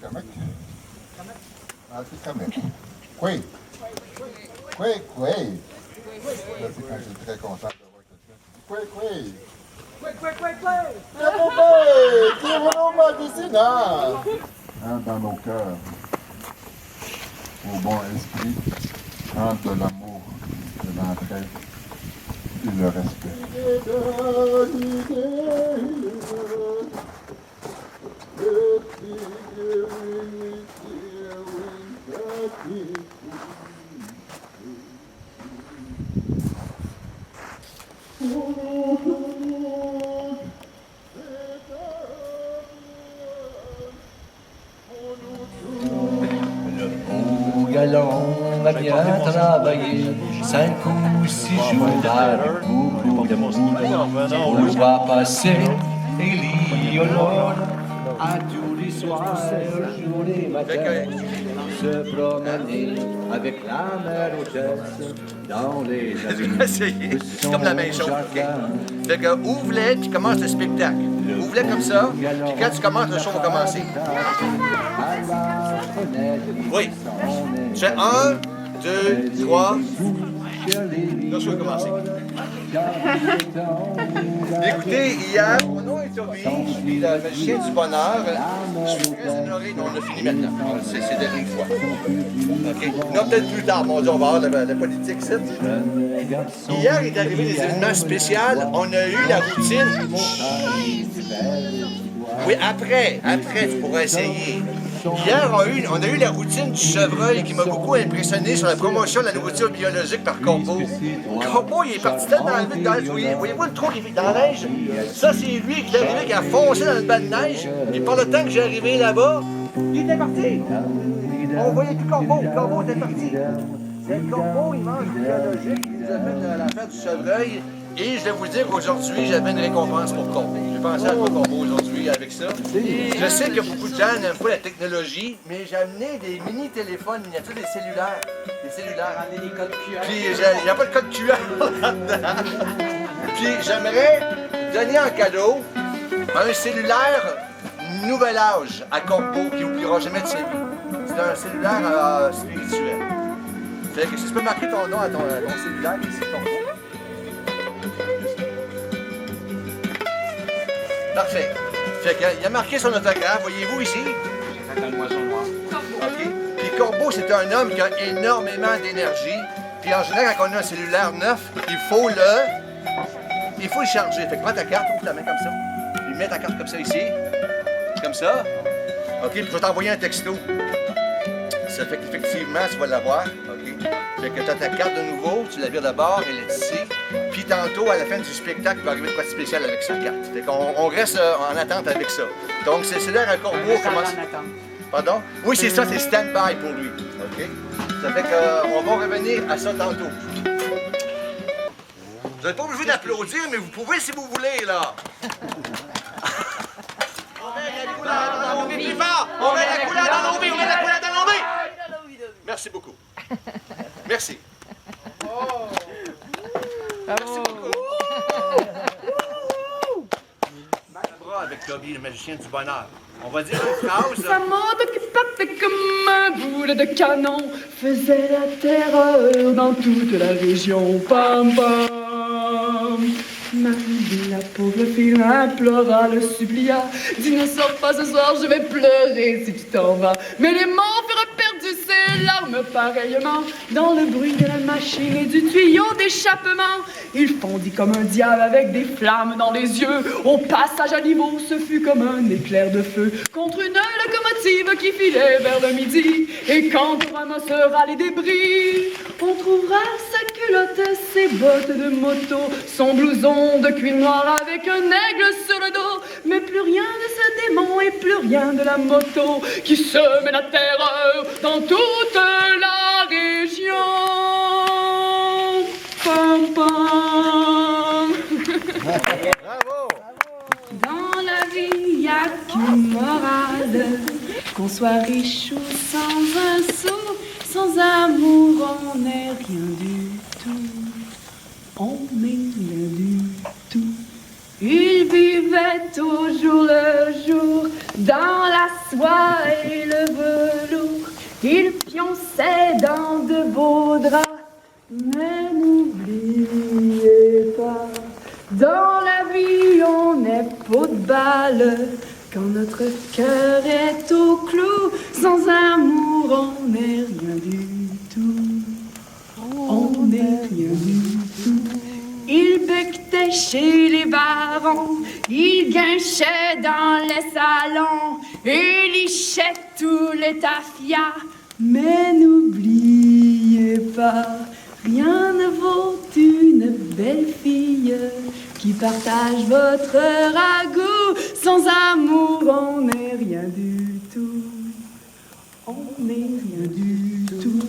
Kamek? Ah, c'est Kamek. Quay. Quay. Là, c'est quand j'étais très content de voir quelqu'un. Quay. Qui est vraiment médicinal. Dans nos cœurs, au bon esprit, entre de l'amour, de l'entraide et le respect. On a bien travaillé, 5 ou 6 jours d'arrêt. On va passer Élie-Honore à tous les soirs, jour et matin, se promener avec la mère hôtesse dans les avenues. C'est comme la même chose. Okay. Fait que ouvre-les, puis commence le spectacle. Ouvre-les comme ça, puis quand tu commences, le show va commencer. Oui. Tu fais 1, 2, 3. Le show va commencer. Écoutez, hier, mon nom est Toby, je suis le magicien du bonheur. Je suis très honoré, on a fini maintenant. C'est une fois. OK. Non, peut-être plus tard, mon Dieu, on va avoir la politique, c'est. Hier est arrivé des événements spéciaux. On a eu la routine. Oui, après, tu pourras essayer. Hier, on a eu la routine du chevreuil qui m'a beaucoup impressionné sur la promotion de la nourriture biologique par Corbeau. Corbeau, il est parti tellement vite dans la neige. Voyez-vous le trou qui est dans la neige? Ça, c'est lui qui est arrivé, qui a foncé dans le banc de neige. Et par le temps que j'ai arrivé là-bas, il était parti. On voyait plus Corbeau. Corbeau était parti. C'est le Corbeau, il mange du biologique. Il nous a fait l'affaire du chevreuil. Et je vais vous dire qu'aujourd'hui, j'avais une récompense pour Corbeau. J'ai pensé à toi, Corbeau, aujourd'hui, avec ça. Je sais que beaucoup de gens n'aiment pas la technologie, mais j'ai amené des mini-téléphones miniatures, des cellulaires. Amener des codes QR. Puis, il n'y a pas de code QR là-dedans. Puis, j'aimerais donner en cadeau un cellulaire nouvel âge à Corbeau qui n'oubliera jamais de ses vies. C'est un cellulaire spirituel. Fait que si tu peux marquer ton nom à ton cellulaire, ici, Corbeau. Parfait. Fait qu'il a marqué son autographe, voyez-vous ici? OK. Puis Corbeau, c'est un homme qui a énormément d'énergie. Puis en général, quand on a un cellulaire neuf, il faut le charger. Fait que prends ta carte, ouvre ta main comme ça. Puis mets ta carte comme ça ici. Comme ça. OK, puis je vais t'envoyer un texto. Ça fait qu'effectivement, tu vas l'avoir. OK. Fait que tu as ta carte de nouveau, tu la vires de bord, elle est ici. Puis tantôt, à la fin du spectacle, il va arriver de quoi de spécial avec sa carte. Fait qu'on reste en attente avec ça. Donc, c'est là un Corbeau commence. Pardon? Oui, c'est ça, c'est stand-by pour lui. OK? Ça fait qu'on va revenir à ça tantôt. Vous n'êtes pas obligé d'applaudir, mais vous pouvez si vous voulez, là. On met la coulade dans nos vies, plus fort! On met la coulade dans nos vies! On met la coulade dans nos vies! Merci beaucoup. Merci. Merci beaucoup. Bras avec Toby, le magicien du bonheur. On va dire une phrase. Sa mode qui partait comme un boulet de canon faisait la terreur dans toute la région. Pam pam. Marie, la pauvre fille implora, le supplia. Dis ne sors pas ce soir, je vais pleurer si tu t'en vas. Mais les mots furent perdus, ses larmes pareillement. Dans le bruit de la machine et du tuyau d'échappement, il fondit comme un diable avec des flammes dans les yeux. Au passage à niveau, ce fut comme un éclair de feu contre une locomotive qui filait vers le midi. Et quand on ramassera les débris, on trouvera sa culotte, ses bottes de moto, son blouson de cuir noir avec un aigle sur le dos. Mais plus rien de ce démon et plus rien de la moto qui semait la terreur dans toute la région. Pam pam. Bravo! Dans la vie, y a qu'une morale, qu'on soit riche ou sans un sou, sans amour, on n'est rien du tout. On n'est rien du tout. Il vivait toujours le jour dans la soie et le velours. Il pionçait dans de beaux draps. Mais n'oubliez pas, dans la vie on est peau de balle. Quand notre cœur est au clou, sans amour on n'est rien du tout. On n'est rien du tout. Il becquetait chez les barons, il guinchait dans les salons, il lichait tous les tafias. Mais n'oubliez pas, rien ne vaut une belle fille qui partage votre ragoût. Sans amour, on n'est rien du tout. On n'est rien du tout.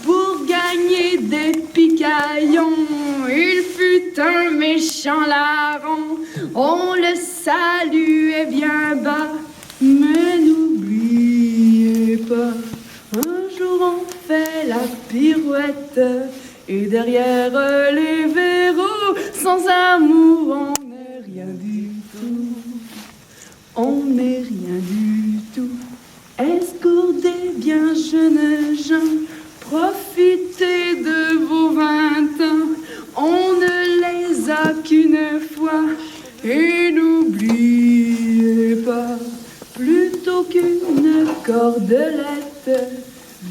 Pour gagner des picaillons, il fut un méchant larron. On le saluait bien bas, mais n'oubliez pas, un jour on fait la pirouette et derrière les verrous, sans amour on n'est rien du tout. On n'est rien du tout. Escourdez bien jeunes gens, profitez de vos 20 ans, on ne les a qu'une fois. Et n'oubliez pas, plutôt qu'une cordelette,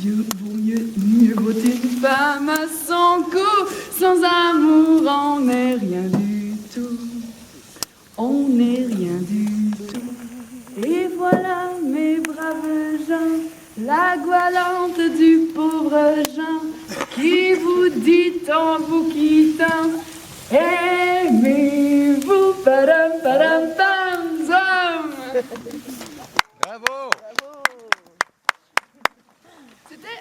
mieux vaut une femme à son cou. Sans amour, on n'est rien du tout. On n'est rien du tout. Et voilà, mes braves gens, la goualante du pauvre Jean, qui vous dit en vous quittant, aimez-vous, padam, padam, pam, zom. Bravo! C'était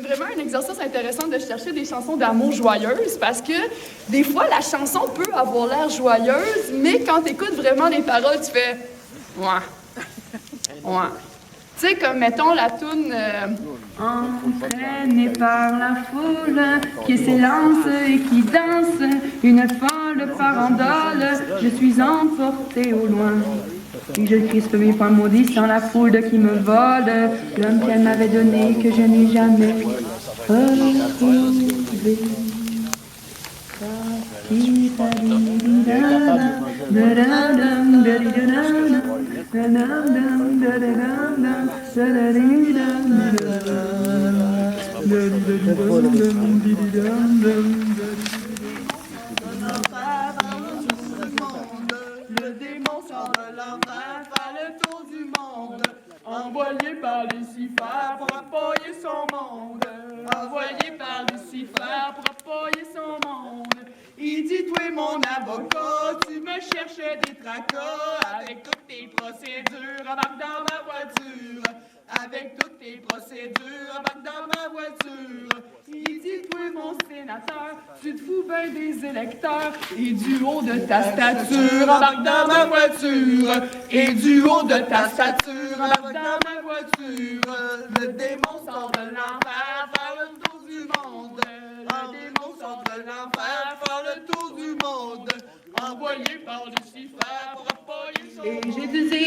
vraiment un exercice intéressant de chercher des chansons d'amour joyeuses parce que des fois, la chanson peut avoir l'air joyeuse, mais quand tu écoutes vraiment les paroles, tu fais « ouais, ouais ». Tu sais, comme mettons la toune entraînée par la foule qui s'élance et qui danse, une folle farandole, je suis emportée au loin. Et je crispe mes poings maudits sans la foule qui me vole, l'homme qu'elle m'avait donné que je n'ai jamais retrouvé. Le démon sort de l'enfer, fait le tour du monde, envoyé par Lucifer pour appuyer son monde. Envoyé par Lucifer pour appuyer son monde. Il dit, toi mon avocat, tu me cherchais des tracas, avec toutes tes procédures, embarque dans ma voiture. Avec toutes tes procédures, embarque dans ma voiture. Il dit, toi mon sénateur, tu te fous bien des électeurs, et du haut de ta stature, embarque dans ma voiture. Et du haut de ta stature, embarque dans ma voiture. Le démon sort de l'enfer, faire le tour du monde. Le démon sort de l'enfer, faire le tour du monde. Envoyé par Lucifer pour appuyer son monde. Et j'ai des zi,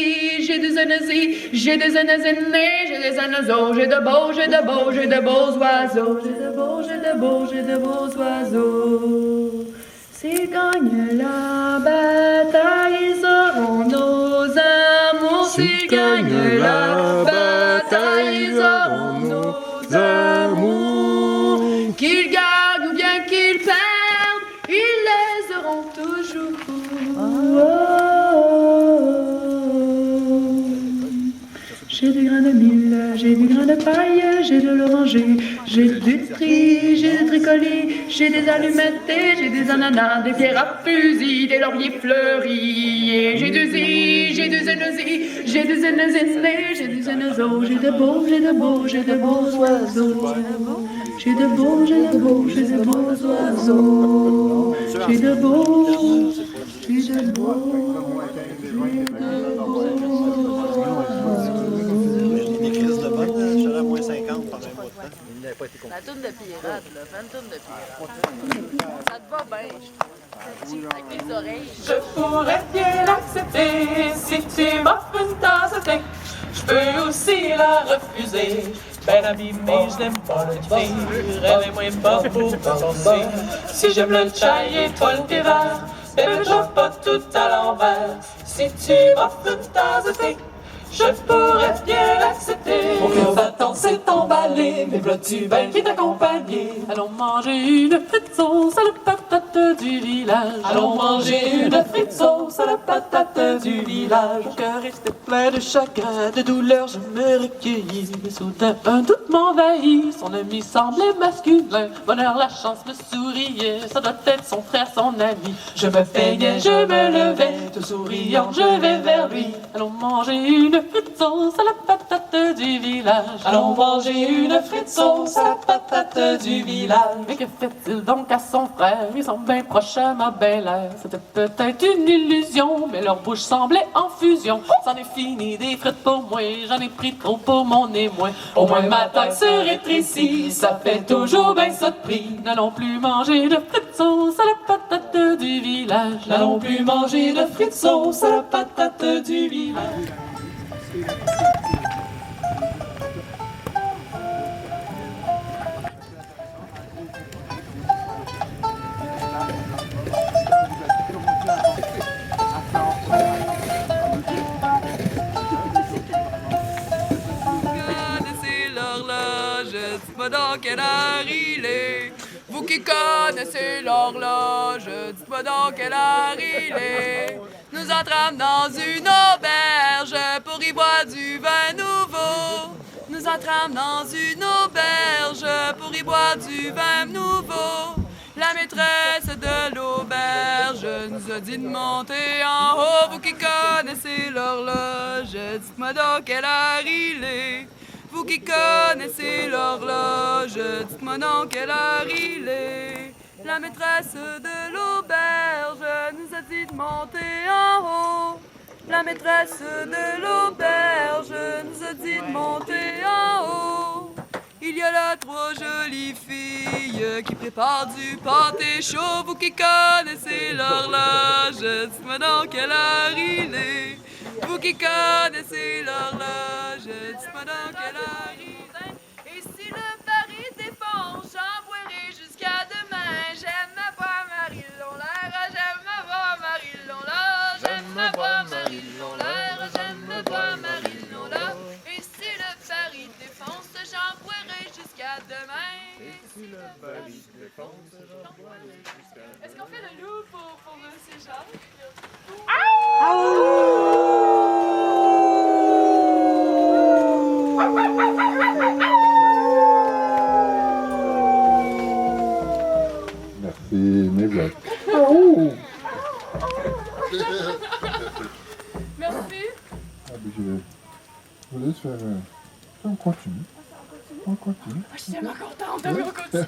j'ai des anazis, j'ai des anazénés, j'ai des anazos, j'ai de beaux, j'ai de beaux, j'ai de beaux oiseaux. J'ai de beaux, j'ai de beaux, j'ai de beaux oiseaux. S'ils gagnent la bataille, ils auront nos amours. S'ils gagnent la bataille, ils auront nos amours. Qu'ils gagnent ou bien qu'ils perdent, ils les auront toujours. J'ai du grain de mil, j'ai du grain de paille, j'ai de l'oranger, j'ai du tri, j'ai des tricolis, j'ai des allumettes, et j'ai des ananas, des pierres à fusil, des lauriers fleuris. Et j'ai du zi, j'ai du zénosi, j'ai des zénozénés, j'ai des zénozos, j'ai de beaux, j'ai de beaux, j'ai de beaux oiseaux. J'ai de beaux, j'ai de beaux, j'ai de beaux oiseaux. J'ai de beaux, j'ai de beaux. La toune de pirate, là. Fais une toune de pirate. Ça te va bien, je trouve. Je pourrais bien l'accepter si tu m'offres une tasse de thé. Je peux aussi la refuser. Ben abîmé, je n'aime pas le thé. Rêvez-moi pas pour penser. Si j'aime le chai et toi le thé vert, ben je vois pas tout à l'envers. Si tu m'offres une tasse de thé, je pourrais bien l'accepter. Mon cœur battant s'est emballé, mais voilà-tu ben qui t'accompagner. Allons manger une frite sauce à la patate du village. Allons manger une frite sauce à la patate du village. Mon cœur était plein de chagrin, de douleur, je me recueillis. Mais soudain un doute m'envahit, son ami semblait masculin. Bonheur, la chance me souriait, ça doit être son frère, son ami. Je me peignais, je me levais, tout souriant, je vais vers lui. Allons manger une frite sauce à la patate du village. Allons manger une frite sauce à la patate du village. Mais que fait-il donc à son frère? Ils sont bien proches à ma belle-air. C'était peut-être une illusion, mais leur bouche semblait en fusion. C'en est fini des frites pour moi, j'en ai pris trop pour mon émoi. Au moins ma taille se rétrécit, ça fait toujours bien ça de prix. N'allons plus manger de frites sauce à la patate du village. N'allons plus manger de frites sauce à la patate du village. Dites-moi dans quelle heure il est. Vous qui connaissez l'horloge, dites-moi dans quelle heure il est. Nous entrâmes dans une auberge pour y boire du vin nouveau. Nous entrâmes dans une auberge pour y boire du vin nouveau. La maîtresse de l'auberge nous a dit de monter en haut. Vous qui connaissez l'horloge, dites-moi dans quelle heure il est. Vous qui connaissez l'horloge, dites-moi dans quelle heure il est. La maîtresse de l'auberge nous a dit de monter en haut. La maîtresse de l'auberge nous a dit de monter en haut. Il y a là 3 jolies filles qui préparent du pâté chaud. Vous qui connaissez l'horloge, dites-moi dans quelle heure il est. Vous qui connaissez l'horloge, dites-moi dans quelle heure il est. Et si le Paris défonce, j'en boirai jusqu'à demain. J'aime ma voix Marie Lonlaire, j'aime ma voix Marie Lonlaire, j'aime ma voix Marie Lonlaire, j'aime ma voix Marie Lonlaire. Et si le Paris défonce, j'en boirai jusqu'à demain. Et si le Paris défonce, j'en boirai jusqu'à demain. Est-ce qu'on fait le loup pour ces gens? Merci, mes blagues. Oh. Merci. Ah, ben, je vous laisse faire. On continue. On continue. Je suis tellement contente, on continue.